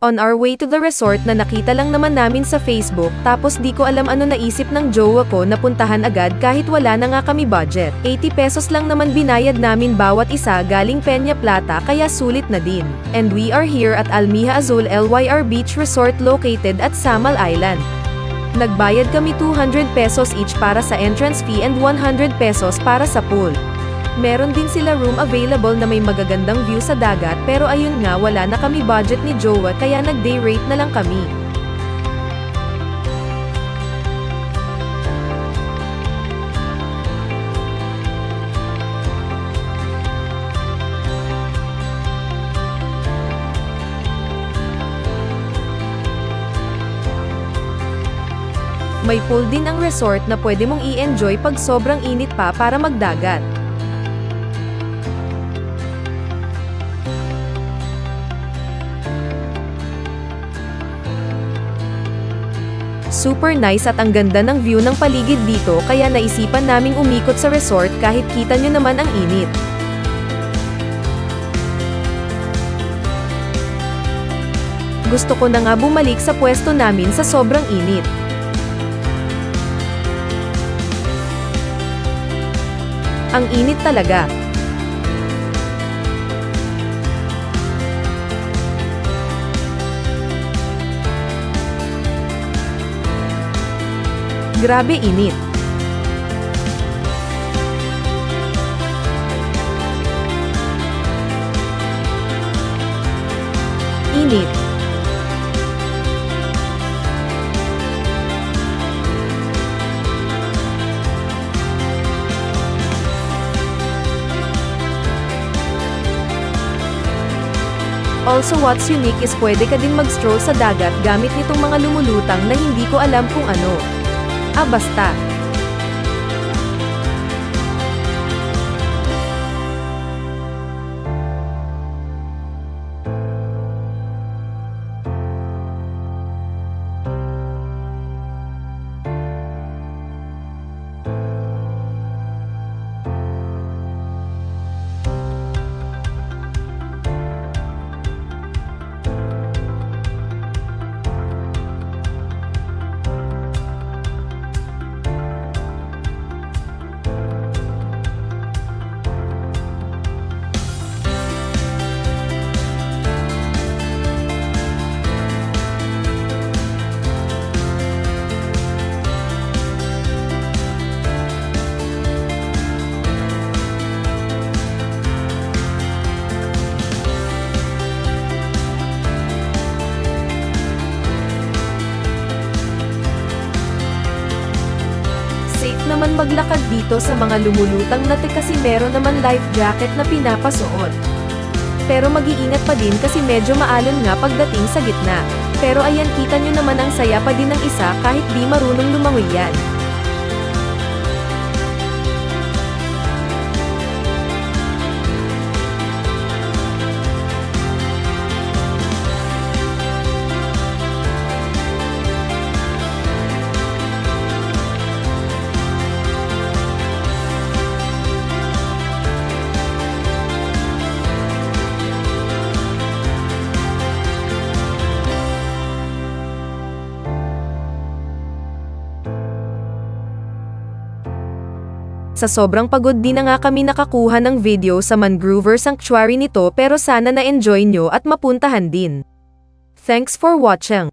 On our way to the resort na nakita lang naman namin sa Facebook, tapos di ko alam ano naisip ng jowa ko na puntahan agad kahit wala na nga kami budget. 80 pesos lang naman binayad namin bawat isa galing Peña Plata kaya sulit na din. And we are here at Almija Azul LYR Beach Resort located at Samal Island. Nagbayad kami 200 pesos each para sa entrance fee and 100 pesos para sa pool. Meron din sila room available na may magagandang view sa dagat pero ayun nga wala na kami budget ni jowa kaya nag-day rate na lang kami. May pool din ang resort na pwede mong i-enjoy pag sobrang init pa para magdagat. Super nice at ang ganda ng view ng paligid dito kaya naisipan naming umikot sa resort kahit kita nyo naman ang init. Gusto ko na nga bumalik sa pwesto namin sa sobrang init. Ang init talaga. Grabe init. Init. Also what's unique is pwede ka din mag-stroll sa dagat gamit nitong mga lumulutang na hindi ko alam kung ano. Basta. Naman maglakad dito sa mga lumulutang natin kasi meron naman life jacket na pinapasuot. Pero mag-iingat pa din kasi medyo maalon nga pagdating sa gitna. Pero ayan kita nyo naman ang saya pa din ng isa kahit di marunong lumangoy yan. Sa sobrang pagod din na nga kami nakakuha ng video sa Mangrover Sanctuary nito pero sana na-enjoy nyo at mapuntahan din. Thanks for watching.